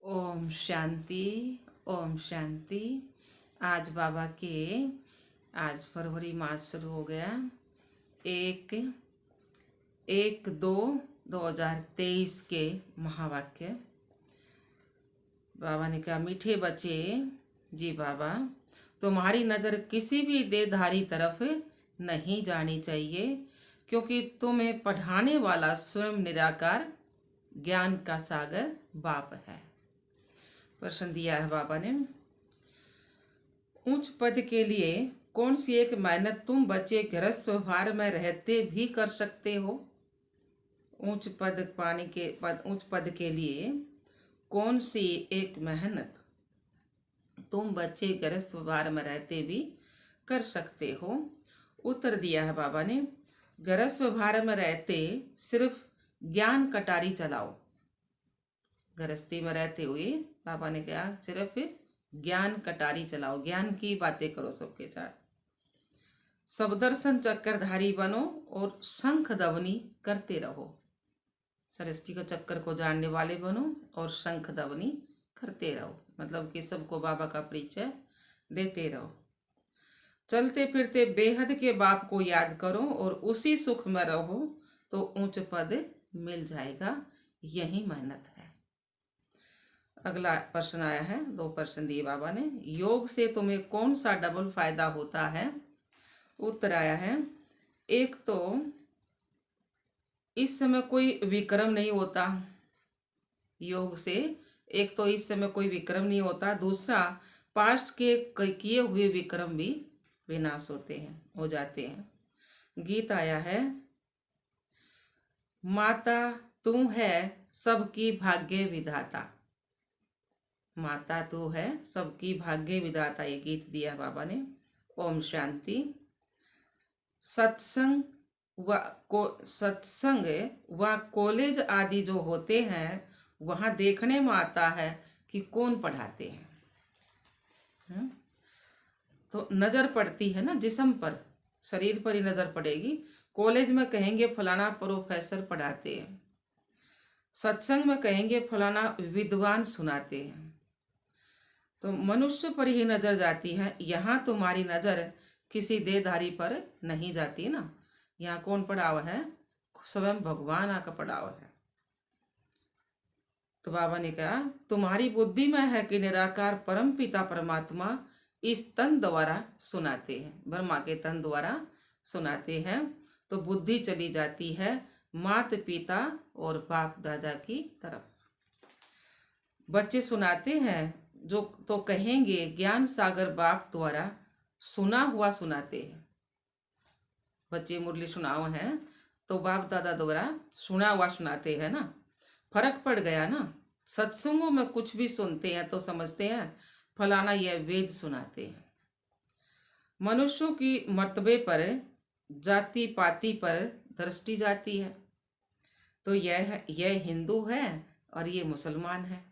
ओम शांति। ओम शांति। आज बाबा के आज फरवरी मास शुरू हो गया। 1/2/2023 के महावाक्य। बाबा ने कहा, मीठे बच्चे जी बाबा, तुम्हारी नज़र किसी भी देहधारी तरफ नहीं जानी चाहिए, क्योंकि तुम्हें पढ़ाने वाला स्वयं निराकार ज्ञान का सागर बाप है। प्रश्न दिया है बाबा ने, उच्च पद के लिए कौन सी एक मेहनत तुम बच्चे गृहस्थ व्यवहार में रहते भी कर सकते हो? उच्च पद के लिए कौन सी एक मेहनत तुम बच्चे गृहस्थ व्यवहार में रहते भी कर सकते हो? उत्तर दिया है बाबा ने, गृहस्थ व्यवहार में रहते सिर्फ ज्ञान कटारी चलाओ। गृहस्थी में रहते हुए बाबा ने कहा सिर्फ ज्ञान कटारी चलाओ, ज्ञान की बातें करो सबके साथ। सब दर्शन चक्रधारी बनो और शंख ध्वनि करते रहो। सृष्टि के चक्कर को जानने वाले बनो और शंख ध्वनि करते रहो, मतलब कि सबको बाबा का परिचय देते रहो। चलते फिरते बेहद के बाप को याद करो और उसी सुख में रहो तो ऊंच पद मिल जाएगा। यही मेहनत है। अगला प्रश्न आया है, 2 प्रश्न दिए बाबा ने, योग से तुम्हें कौन सा डबल फायदा होता है? उत्तर आया है, एक तो इस समय कोई विक्रम नहीं होता योग से, एक तो इस समय कोई विक्रम नहीं होता, दूसरा पास्ट के किए हुए विक्रम भी विनाश हो जाते हैं। गीत आया है, माता तू है सबकी भाग्य विधाता, माता तू है सबकी भाग्य विधाता, ये गीत दिया बाबा ने। ओम शांति। सत्संग व कॉलेज आदि जो होते हैं वहाँ देखने में आता है कि कौन पढ़ाते हैं। तो नज़र पड़ती है ना जिस्म पर, शरीर पर ही नज़र पड़ेगी। कॉलेज में कहेंगे फलाना प्रोफेसर पढ़ाते हैं, सत्संग में कहेंगे फलाना विद्वान सुनाते हैं, तो मनुष्य पर ही नज़र जाती है। यहाँ तुम्हारी नज़र किसी देहधारी पर नहीं जाती ना। यहाँ कौन पड़ा हुआ है? स्वयं भगवान आका पड़ा हुआ है। तो बाबा ने कहा, तुम्हारी बुद्धि में है कि निराकार परम पिता परमात्मा इस तन द्वारा सुनाते हैं, ब्रह्मा के तन द्वारा सुनाते हैं। तो बुद्धि चली जाती है माता पिता और बाप दादा की तरफ। बच्चे सुनाते हैं जो तो कहेंगे ज्ञान सागर बाप द्वारा सुना हुआ सुनाते हैं। बच्चे मुरली सुनाओ हैं तो बाप दादा द्वारा सुना हुआ सुनाते हैं ना। फर्क पड़ गया ना। सत्संगों में कुछ भी सुनते हैं तो समझते हैं फलाना यह वेद सुनाते हैं। मनुष्यों की मर्तबे पर, जाति पाति पर दृष्टि जाती है, तो यह हिंदू है और ये मुसलमान है,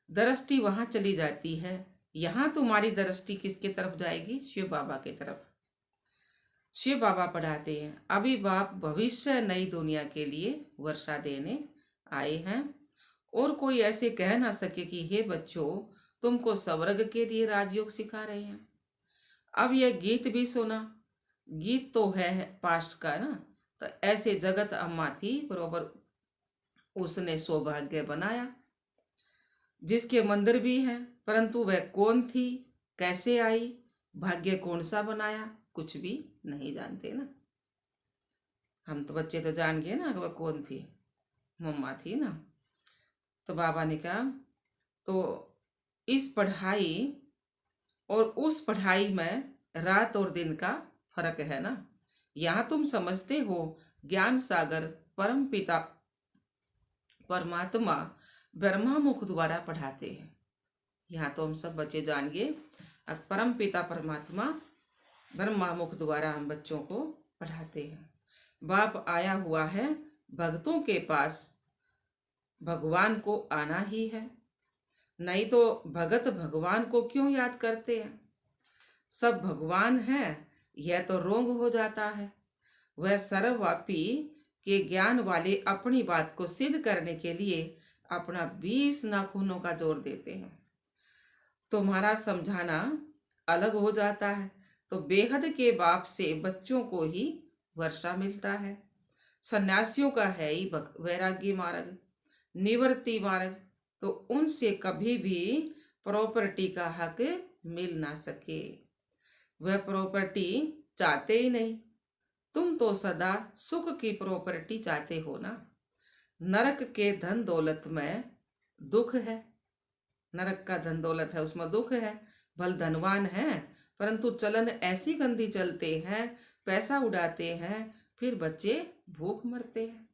दृष्टि वहाँ चली जाती है। यहाँ तुम्हारी दृष्टि किसके तरफ जाएगी? शिव बाबा की तरफ। शिव बाबा पढ़ाते हैं, अभी बाप भविष्य नई दुनिया के लिए वर्षा देने आए हैं, और कोई ऐसे कह ना सके कि हे बच्चों तुमको स्वर्ग के लिए राजयोग सिखा रहे हैं। अब यह गीत भी सुना, गीत तो है पास्ट का ना। तो ऐसे जगत अम्मा थी बरोबर, उसने सौभाग्य बनाया, जिसके मंदिर भी हैं, परंतु वह कौन थी, कैसे आई, भाग्य कौन सा बनाया, कुछ भी नहीं जानते ना। हम तो बच्चे तो जान गए ना कि वह कौन थी, मम्मा थी ना। तो बाबा ने कहा, तो इस पढ़ाई और उस पढ़ाई में रात और दिन का फर्क है ना। यहाँ तुम समझते हो ज्ञान सागर परम पिता परमात्मा ब्रह्मा मुख द्वारा पढ़ाते हैं। यहाँ तो हम सब बच्चे जान गए, अब परम पिता परमात्मा ब्रह्मा मुख द्वारा हम बच्चों को पढ़ाते हैं। बाप आया हुआ है भक्तों के पास, भगवान को आना ही है, नहीं तो भगत भगवान को क्यों याद करते हैं? सब भगवान है यह तो रोंग हो जाता है। वह सर्वव्यापी के ज्ञान वाले अपनी बात को सिद्ध करने के लिए अपना 20 नाखूनों का जोर देते हैं। तुम्हारा समझाना अलग हो जाता है तो बेहद के बाप से बच्चों को ही वर्षा मिलता है। सन्यासियों का है ही वैराग्य मार्ग, निवृत्ति मार्ग, तो उनसे कभी भी प्रॉपर्टी का हक मिल ना सके। वह प्रॉपर्टी चाहते ही नहीं। तुम तो सदा सुख की प्रॉपर्टी चाहते हो ना। नरक के धन दौलत में दुख है। नरक का धन दौलत है, उसमें दुख है। भल धनवान है, परंतु चलन ऐसी गंदी चलते हैं, पैसा उड़ाते हैं, फिर बच्चे भूख मरते हैं।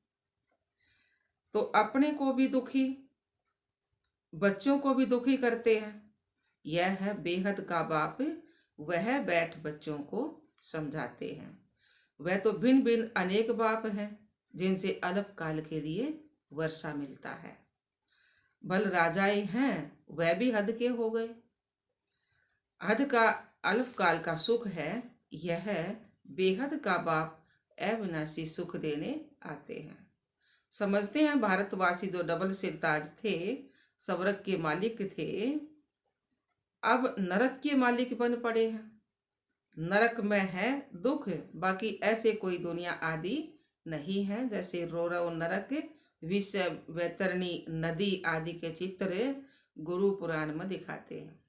तो अपने को भी दुखी, बच्चों को भी दुखी करते हैं। यह है बेहद का बाप। वह बैठ बच्चों को समझाते हैं। वह तो भिन्न भिन्न अनेक बाप हैं जिनसे अल्प काल के लिए वर्षा मिलता है। भल राजाएं हैं, वह भी हद के हो गए। हद का अल्प काल का सुख है। यह बेहद का बाप अविनाशी सुख देने आते हैं। समझते हैं भारतवासी जो डबल सिरताज थे, स्वर्ग के मालिक थे, अब नरक के मालिक बन पड़े हैं। नरक में है दुख, बाकी ऐसे कोई दुनिया आदि नहीं है। जैसे रौरव नरक, विष वैतरणी नदी आदि के चित्र गुरु पुराण में दिखाते हैं।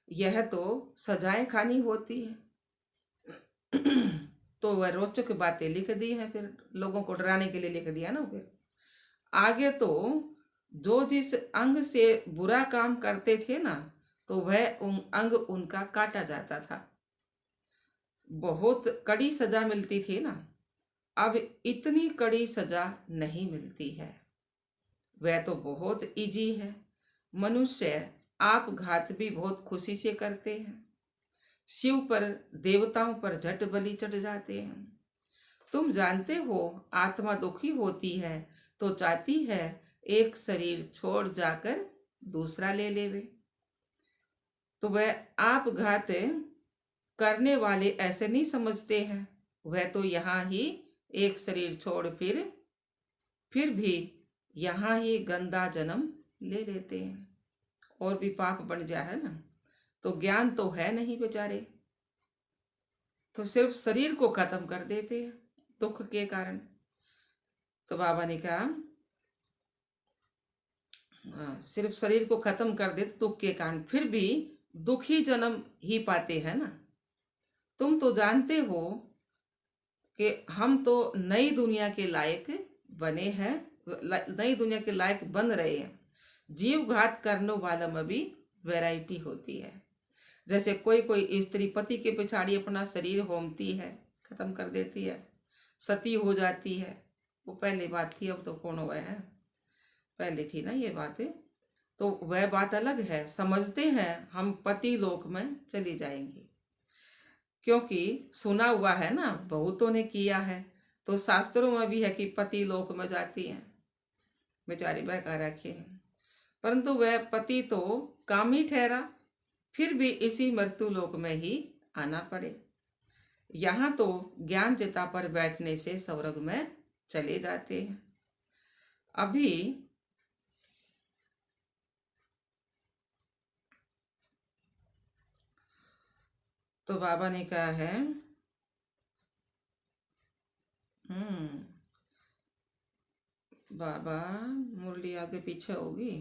यह तो सजाएं खानी होती है। तो वह रोचक बातें लिख दी हैं, फिर लोगों को डराने के लिए लिख दिया ना। फिर आगे तो जो जिस अंग से बुरा काम करते थे ना, तो वह अंग उनका काटा जाता था। बहुत कड़ी सजा मिलती थी ना। अब इतनी कड़ी सजा नहीं मिलती है। वह तो बहुत इजी है। मनुष्य आपघात भी बहुत खुशी से करते हैं। शिव पर, देवताओं पर झट बलि चढ़ जाते हैं। तुम जानते हो आत्मा दुखी होती है तो चाहती है एक शरीर छोड़ जाकर दूसरा ले लेवे। तो वह आपघात करने वाले ऐसे नहीं समझते हैं। वह तो यहाँ ही एक शरीर छोड़ फिर भी यहाँ ही गंदा जन्म ले लेते हैं और भी पाप बन जा है ना। तो ज्ञान तो है नहीं बेचारे, तो सिर्फ शरीर को खत्म कर देते हैं दुख के कारण। तो बाबा ने कहा सिर्फ शरीर को खत्म कर देते दुख के कारण, फिर भी दुखी जन्म ही पाते हैं ना। तुम तो जानते हो कि हम तो नई दुनिया के लायक बने हैं, नई दुनिया के लायक बन रहे हैं। जीव घात करने वालों में भी वैरायटी होती है। जैसे कोई स्त्री पति के पिछाड़ी अपना शरीर होमती है, खत्म कर देती है, सती हो जाती है। वो पहले बात थी, अब तो कौन हुआ है, पहले थी ना ये बात। तो वह बात अलग है। समझते हैं हम पति लोक में चली जाएंगी, क्योंकि सुना हुआ है ना, बहुतों ने किया है। तो शास्त्रों में भी है कि पति लोक में जाती हैं, बेचारी बहका रखे हैं। परंतु वह पति तो कामी ठहरा, फिर भी इसी मृत्यु लोक में ही आना पड़े। यहाँ तो ज्ञान चिता पर बैठने से स्वर्ग में चले जाते हैं। अभी तो बाबा ने कहा है बाबा मुरली आगे पीछे होगी,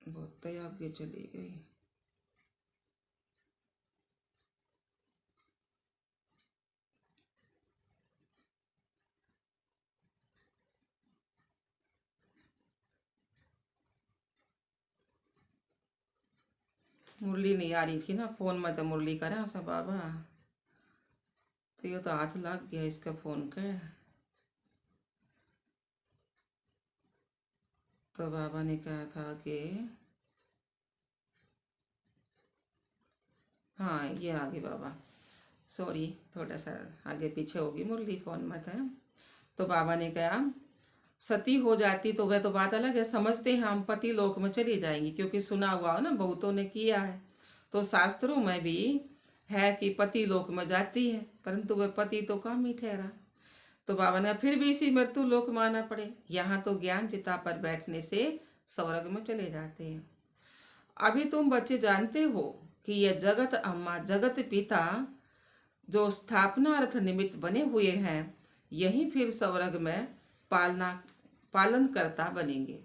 बहुत आगे चली गई। मुरली नहीं आ रही थी ना फोन में, तो मुरली करा सा बाबा। तो ये तो हाथ लग गया इसका फोन का। तो बाबा ने कहा था कि हाँ ये आगे बाबा, सॉरी थोड़ा सा आगे पीछे होगी मुरली, फोन में था। तो बाबा ने कहा सती हो जाती तो वह तो बात अलग है। समझते हैं हम पति लोक में चली जाएंगी, क्योंकि सुना हुआ हो ना, बहुतों ने किया है। तो शास्त्रों में भी है कि पति लोक में जाती है, परंतु वह पति तो काम ही ठहरा। तो बाबा ने फिर भी इसी मृत्यु लोक में आना पड़े, यहाँ तो ज्ञान चिता पर बैठने से स्वर्ग में चले जाते हैं। अभी तुम बच्चे जानते हो कि यह जगत अम्मा जगत पिता जो स्थापना अर्थ निमित्त बने हुए हैं, यही फिर स्वर्ग में पालन करता बनेंगे।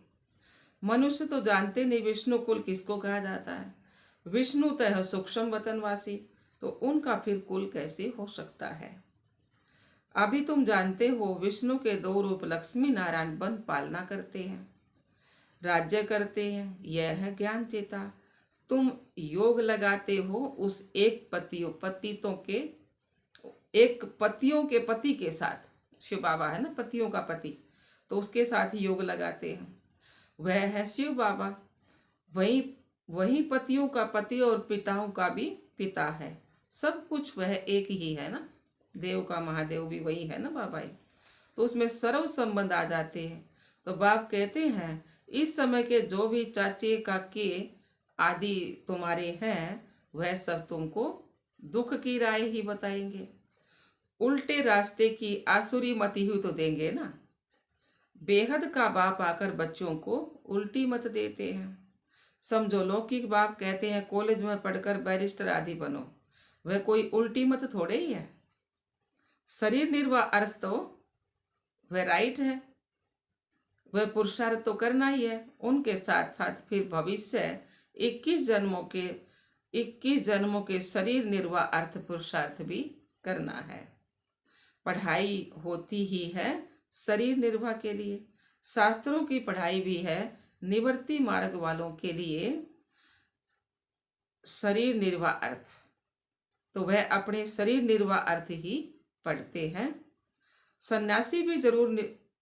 मनुष्य तो जानते नहीं विष्णु कुल किसको कहा जाता है। विष्णु तह सूक्ष्म वतनवासी, तो उनका फिर कुल कैसे हो सकता है। अभी तुम जानते हो विष्णु के दो रूप लक्ष्मी नारायण बन पालना करते हैं, राज्य करते हैं। यह है ज्ञान चेता। तुम योग लगाते हो उस एक पतियों के पति के साथ, शिव बाबा है ना पतियों का पति, तो उसके साथ ही योग लगाते हैं। वह है शिव बाबा, वही पतियों का पति और पिताओं का भी पिता है। सब कुछ वह एक ही है ना, देव का महादेव भी वही है ना बाबा ही। तो उसमें सर्व संबंध आ जाते हैं। तो बाप कहते हैं इस समय के जो भी चाचे काके आदि तुम्हारे हैं, वह सब तुमको दुख की राय ही बताएंगे। उल्टे रास्ते की आसुरी मति ही तो देंगे ना। बेहद का बाप आकर बच्चों को उल्टी मत देते हैं। समझो लौकिक बाप कहते हैं कॉलेज में पढ़कर बैरिस्टर आदि बनो, वह कोई उल्टी मत थोड़े ही है। शरीर निर्वाह अर्थ तो वह राइट है, वह पुरुषार्थ तो करना ही है। उनके साथ साथ फिर भविष्य 21 जन्मों के शरीर निर्वाह अर्थ पुरुषार्थ भी करना है। पढ़ाई होती ही है शरीर निर्वाह के लिए, शास्त्रों की पढ़ाई भी है निवृत्ति मार्ग वालों के लिए शरीर निर्वाह अर्थ। तो वह अपने शरीर निर्वाह अर्थ ही पढ़ते हैं। सन्यासी भी जरूर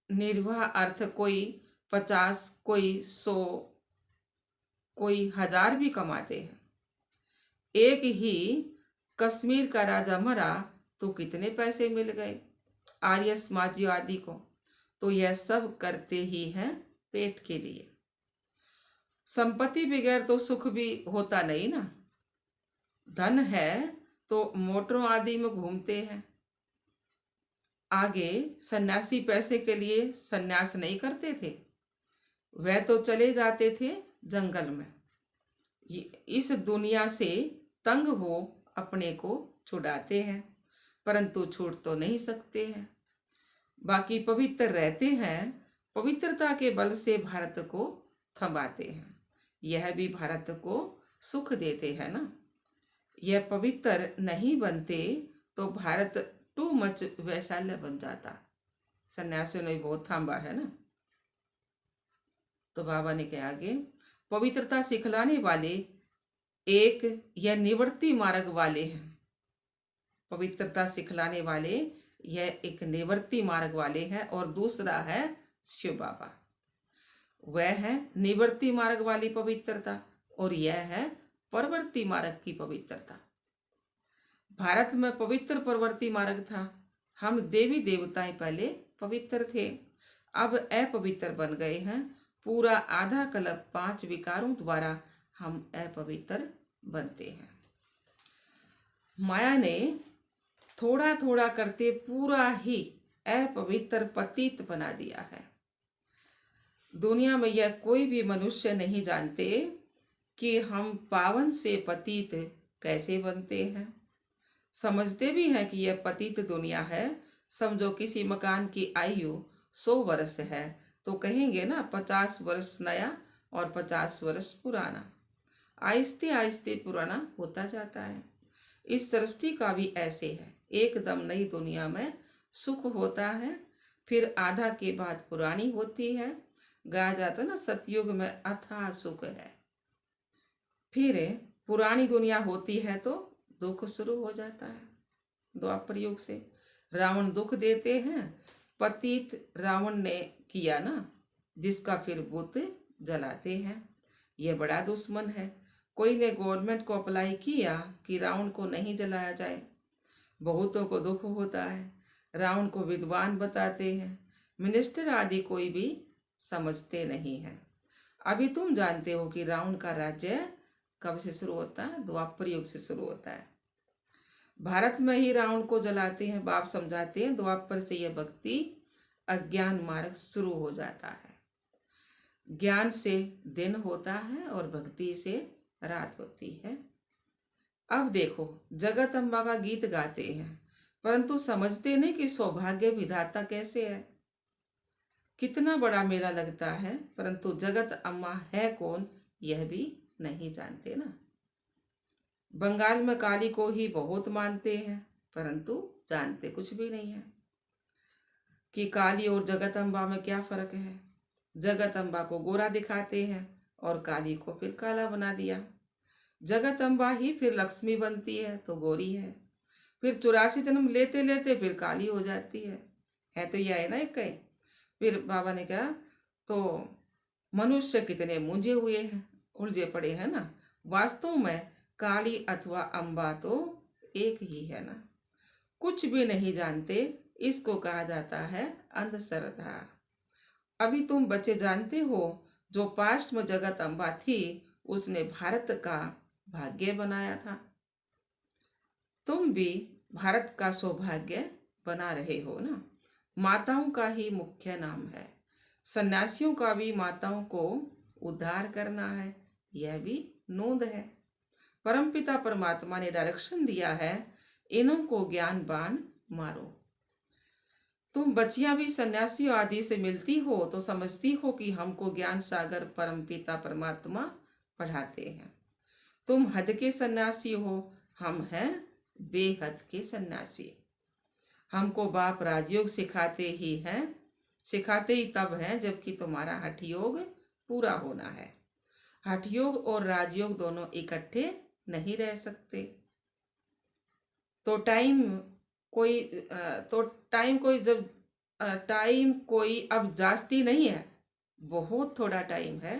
निर्वाह अर्थ कोई 50, कोई 100, कोई 1000 भी कमाते हैं। एक ही कश्मीर का राजा मरा तो कितने पैसे मिल गए आर्य समाजियों आदि को। तो यह सब करते ही हैं पेट के लिए। संपत्ति बगैर तो सुख भी होता नहीं ना। धन है तो मोटरों आदि में घूमते हैं। आगे सन्यासी पैसे के लिए सन्यास नहीं करते थे, वह तो चले जाते थे जंगल में। इस दुनिया से तंग हो अपने को छुड़ाते हैं, परंतु छूट तो नहीं सकते हैं। बाकी पवित्र रहते हैं, पवित्रता के बल से भारत को थमाते हैं। यह भी भारत को सुख देते हैं ना। यह पवित्र नहीं बनते तो भारत टू मच वैशाल्य बन जाता। सन्यासियों ने बहुत थामा है ना। तो बाबा ने कहा आगे, पवित्रता सिखलाने वाले एक यह निवृत्ति मार्ग वाले हैं। पवित्रता सिखलाने वाले यह एक निवृत्ति मार्ग वाले हैं, और दूसरा है शिव बाबा। वह है निवृत्ति मार्ग वाली पवित्रता, और यह है प्रवृत्ति मार्ग की पवित्रता। भारत में पवित्र प्रवृत्ति मार्ग था। हम देवी देवताएं पहले पवित्र थे, अब अपवित्र बन गए हैं। पूरा आधा कल्प 5 विकारों द्वारा हम अपवित्र बनते हैं। माया ने थोड़ा थोड़ा करते पूरा ही अपवित्र पतित बना दिया है। दुनिया में यह कोई भी मनुष्य नहीं जानते कि हम पावन से पतित कैसे बनते हैं। समझते भी हैं कि यह पतित दुनिया है। समझो किसी मकान की आयु 100 वर्ष है तो कहेंगे ना 50 वर्ष नया और 50 वर्ष पुराना। आहिस्ते आहिस्ते पुराना होता जाता है। इस सृष्टि का भी ऐसे है। एकदम नई दुनिया में सुख होता है, फिर आधा के बाद पुरानी होती है। गाया जाता ना सतयुग में अथाह सुख है। फिर पुरानी दुनिया होती है तो दुख शुरू हो जाता है। द्वापर युग से रावण दुख देते हैं। पतित रावण ने किया ना, जिसका फिर बुत जलाते हैं। यह बड़ा दुश्मन है। कोई ने गवर्नमेंट को अप्लाई किया कि रावण को नहीं जलाया जाए। बहुतों को दुख होता है। रावण को विद्वान बताते हैं। मिनिस्टर आदि कोई भी समझते नहीं हैं। अभी तुम जानते हो कि रावण का राज्य कब से शुरू होता है? द्वापर युग से शुरू होता है। भारत में ही रावण को जलाते हैं। बाप समझाते हैं द्वापर से यह भक्ति अज्ञान मार्ग शुरू हो जाता है। ज्ञान से दिन होता है और भक्ति से रात होती है। अब देखो, जगत अम्बा का गीत गाते हैं परंतु समझते नहीं कि सौभाग्य विधाता कैसे है। कितना बड़ा मेला लगता है परंतु जगत अम्मा है कौन यह भी नहीं जानते ना। बंगाल में काली को ही बहुत मानते हैं परंतु जानते कुछ भी नहीं है कि काली और जगत अम्बा में क्या फर्क है। जगत अम्बा को गोरा दिखाते हैं और काली को फिर काला बना दिया। जगत अम्बा ही फिर लक्ष्मी बनती है तो गोरी है, फिर 84 जन्म लेते लेते फिर काली हो जाती है तो यह है ना एक कहीं। फिर बाबा ने कहा तो मनुष्य कितने मूंझे हुए हैं, उलझे पड़े हैं ना। वास्तव में काली अथवा अम्बा तो एक ही है ना। कुछ भी नहीं जानते, इसको कहा जाता है अंधश्रद्धा। अभी तुम बच्चे जानते हो जो पास्ट में जगत अम्बा थी उसने भारत का भाग्य बनाया था। तुम भी भारत का सौभाग्य बना रहे हो ना। माताओं का ही मुख्य नाम है। सन्यासियों का भी माताओं को उद्धार करना है, यह भी नोंद है। परमपिता परमात्मा ने डायरेक्शन दिया है, इन्हों को ज्ञान बाण मारो। तुम बच्चियां भी सन्यासी आदि से मिलती हो तो समझती हो कि हमको ज्ञान सागर परमपिता परमात्मा पढ़ाते हैं। तुम हद के सन्यासी हो, हम हैं बेहद के सन्यासी। हमको बाप राजयोग सिखाते ही तब हैं जबकि तुम्हारा हठ योग पूरा होना है। हठ योग और राजयोग दोनों इकट्ठे नहीं रह सकते। तो टाइम कोई अब जास्ती नहीं है, बहुत थोड़ा टाइम है।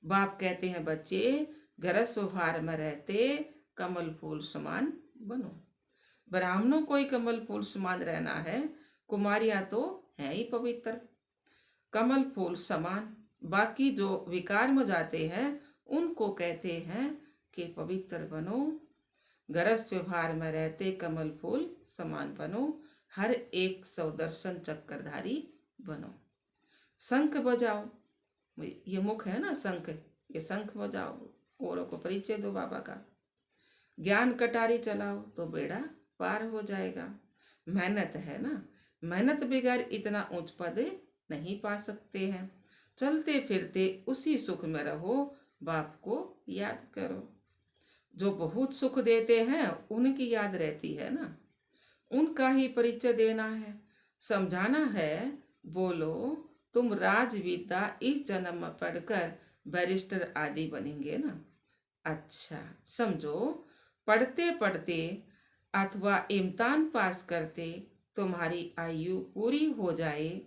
बाप कहते हैं बच्चे गरज स्वभार में रहते कमल फूल समान बनो। ब्राह्मणों को ही कमल फूल समान रहना है, कुमारियां तो हैं ही पवित्र कमल फूल समान। बाकी जो विकार में जाते हैं उनको कहते हैं कि पवित्र बनो, गरज व्यवहार में रहते कमल फूल समान बनो, हर एक सौदर्शन चक्रधारी बनो। शंख बजाओ, ये मुख है ना शंख, ये शंख बजाओ, औरों को परिचय दो बाबा का। ज्ञान कटारी चलाओ तो बेड़ा पार हो जाएगा। मेहनत है ना, मेहनत बगैर इतना उच्च पद नहीं पा सकते हैं। चलते फिरते उसी सुख में रहो, बाप को याद करो। जो बहुत सुख देते हैं उनकी याद रहती है ना, उनका ही परिचय देना है, समझाना है। बोलो तुम राजविद्या इस जन्म में पढ़कर बैरिस्टर आदि बनेंगे ना। अच्छा समझो, पढ़ते पढ़ते अथवा इम्तिहान पास करते तुम्हारी आयु पूरी हो जाए,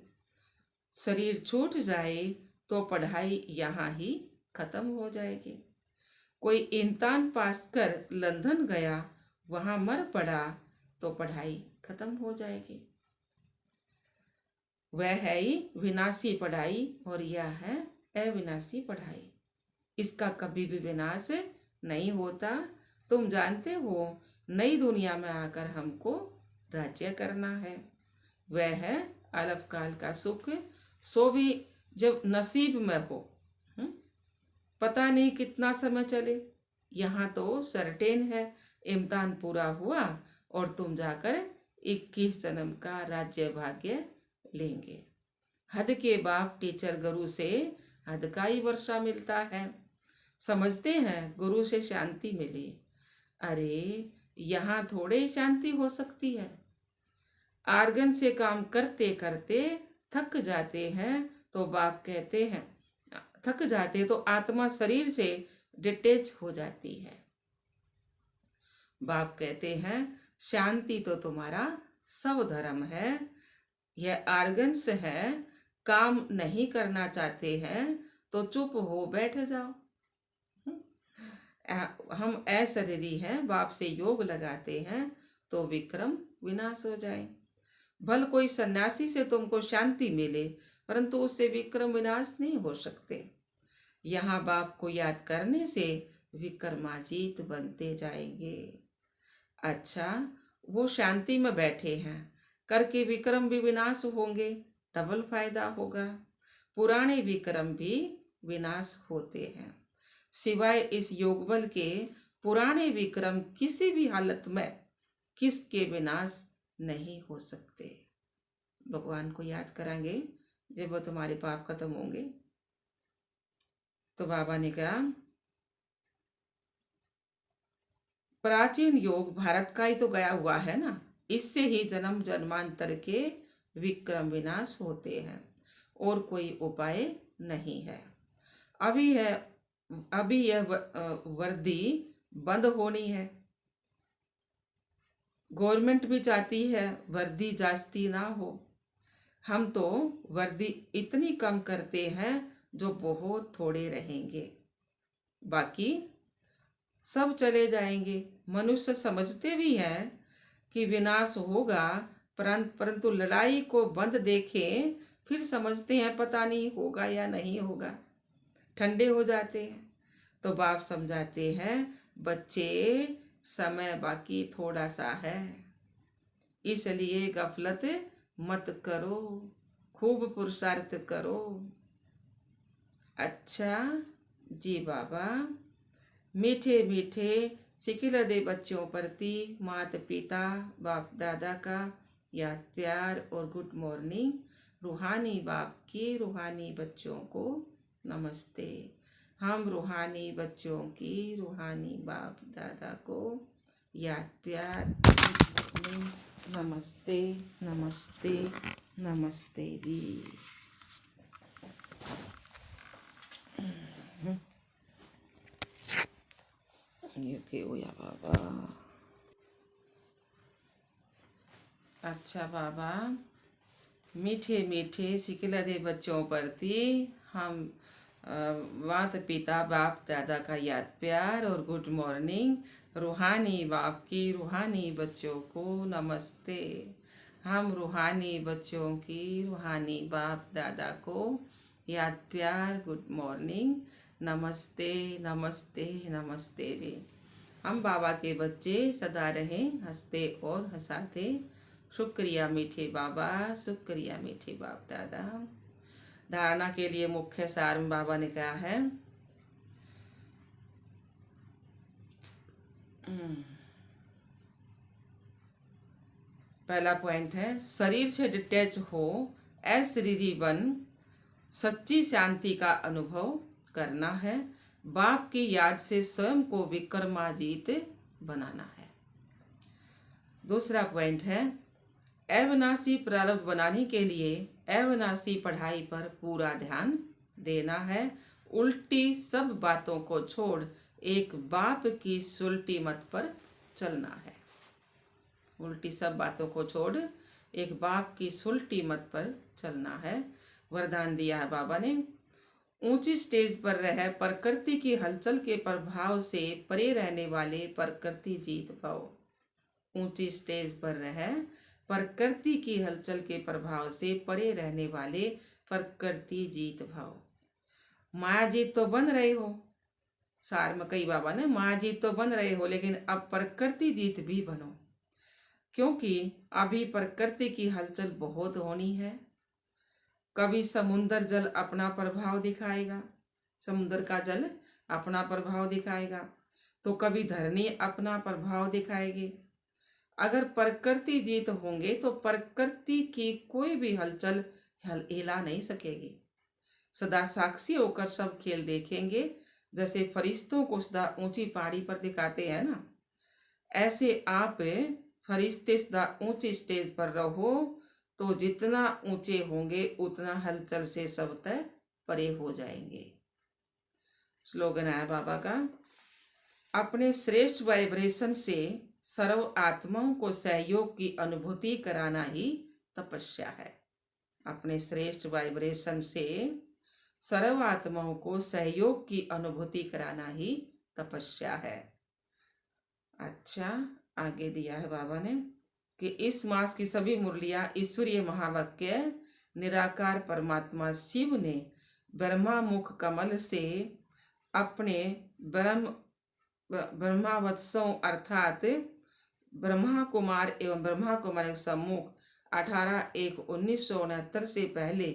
शरीर छूट जाए तो पढ़ाई यहाँ ही खत्म हो जाएगी। कोई इम्तिहान पास कर लंदन गया, वहाँ मर पड़ा तो पढ़ाई खत्म हो जाएगी। वह है ही विनाशी पढ़ाई और यह है अविनाशी पढ़ाई। इसका कभी भी विनाश नहीं होता। तुम जानते हो नई दुनिया में आकर हमको राज्य करना है। वह है अलफ काल का सुख, सो भी जब नसीब में हो। पता नहीं कितना समय चले, यहाँ तो सर्टेन है इम्तिहान पूरा हुआ और तुम जाकर 21 जन्म का राज्य भाग्य लेंगे। हद के बाप टीचर गुरु से हद का ही वर्षा मिलता है। समझते हैं गुरु से शांति मिली, अरे यहाँ थोड़े ही शांति हो सकती है। आर्गन से काम करते करते थक जाते हैं तो बाप कहते हैं, थक जाते तो आत्मा शरीर से डिटेच हो जाती है। बाप कहते हैं शांति तो तुम्हारा सब धर्म है। यह आर्गन्स है, काम नहीं करना चाहते हैं तो चुप हो बैठ जाओ। हम अशरीरी हैं, बाप से योग लगाते हैं तो विक्रम विनाश हो जाए। भल कोई सन्यासी से तुमको शांति मिले परंतु उससे विक्रम विनाश नहीं हो सकते। यहाँ बाप को याद करने से विक्रमाजीत बनते जाएंगे। अच्छा, वो शांति में बैठे हैं। करके विक्रम भी विनाश होंगे, डबल फायदा होगा। पुराने विक्रम भी विनाश होते हैं। सिवाय इस योग बल के पुराने विक्रम किसी भी हालत में किसके विनाश नहीं हो सकते। भगवान को याद करांगे जब वो तुम्हारे पाप खत्म होंगे। तो बाबा ने कहा प्राचीन योग भारत का ही तो गया हुआ है ना, इससे ही जन्म जन्मांतर के विक्रम विनाश होते हैं और कोई उपाय नहीं है। अभी यह वर्दी बंद होनी है। गवर्नमेंट भी चाहती है वर्दी जास्ती ना हो। हम तो वर्दी इतनी कम करते हैं जो बहुत थोड़े रहेंगे, बाकी सब चले जाएंगे। मनुष्य समझते भी हैं कि विनाश होगा, परंतु लड़ाई को बंद देखें फिर समझते हैं पता नहीं होगा या नहीं होगा, ठंडे हो जाते हैं। तो बाप समझाते हैं बच्चे समय बाकी थोड़ा सा है, इसलिए गफलत मत करो, खूब पुरुषार्थ करो। अच्छा जी बाबा, मीठे मीठे सिकिल दे बच्चों प्रति माता पिता बाप दादा का याद प्यार और गुड मॉर्निंग। रूहानी बाप के रूहानी बच्चों को नमस्ते। हम रूहानी बच्चों की रूहानी बाप दादा को याद प्यार नमस्ते नमस्ते नमस्ते जी। ये क्या हुआ बाबा? अच्छा बाबा, मीठे मीठे सिकिला दे बच्चों प्रति हम माता पिता बाप दादा का याद प्यार और गुड मॉर्निंग। रूहानी बाप की रूहानी बच्चों को नमस्ते। हम रूहानी बच्चों की रूहानी बाप दादा को याद प्यार गुड मॉर्निंग नमस्ते नमस्ते नमस्ते जी। हम बाबा के बच्चे सदा रहें हंसते और हंसाते। शुक्रिया मीठे बाबा, शुक्रिया मीठे बाप दादा। धारणा के लिए मुख्य सार में बाबा ने कहा है पहला पॉइंट है शरीर से डिटैच हो, अशरीरी बन सच्ची शांति का अनुभव करना है। बाप की याद से स्वयं को विक्रमाजीत बनाना है। दूसरा पॉइंट है अविनाशी प्रारब्ध बनाने के लिए अविनाशी पढ़ाई पर पूरा ध्यान देना है। उल्टी सब बातों को छोड़ एक बाप की सुलटी मत पर चलना है। उल्टी सब बातों को छोड़ एक बाप की सुलटी मत पर चलना है। वरदान दिया है बाबा ने, ऊंची स्टेज पर रह प्रकृति की हलचल के प्रभाव से परे रहने वाले प्रकृति जीत पाओ। ऊंची स्टेज पर रह प्रकृति की हलचल के प्रभाव से परे रहने वाले प्रकृति जीत भाव। माया जीत तो बन रहे हो, सार में कई बाबा ने माया जीत तो बन रहे हो, लेकिन अब प्रकृति जीत भी बनो, क्योंकि अभी प्रकृति की हलचल बहुत होनी है। कभी समुद्र जल अपना प्रभाव दिखाएगा, समुद्र का जल अपना प्रभाव दिखाएगा, तो कभी धरनी अपना प्रभाव दिखाएगी। अगर प्रकृति जीत होंगे तो प्रकृति की कोई भी हलचल हिला नहीं सकेगी। सदा साक्षी होकर सब खेल देखेंगे। जैसे फरिश्तों को सदा ऊंची पहाड़ी पर दिखाते हैं ना, ऐसे आप फरिश्ते सदा ऊंची स्टेज पर रहो, तो जितना ऊंचे होंगे उतना हलचल से सब तय परे हो जाएंगे। स्लोगन है बाबा का, अपने श्रेष्ठ वाइब्रेशन से सर्व आत्माओं को सहयोग की अनुभूति कराना ही तपस्या है। अपने श्रेष्ठ वाइब्रेशन से सर्व आत्माओं को सहयोग की अनुभूति कराना ही तपस्या है। अच्छा, आगे दिया है बाबा ने कि इस मास की सभी मुरलियां ईश्वरीय महावाक्य निराकार परमात्मा शिव ने ब्रह्मा मुख कमल से अपने ब्रह्मावत्सों अर्थात ब्रह्मा कुमार एवं ब्रह्मा कुमारी सम्मुख 18/1/1969 से पहले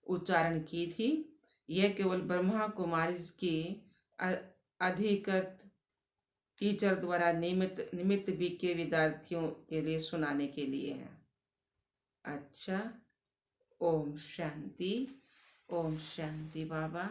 उच्चारण की थी। यह केवल ब्रह्मा कुमारी के अधिकृत टीचर द्वारा निमित्त बीके विद्यार्थियों के लिए सुनाने के लिए है। अच्छा, ओम शांति, ओम शांति बाबा।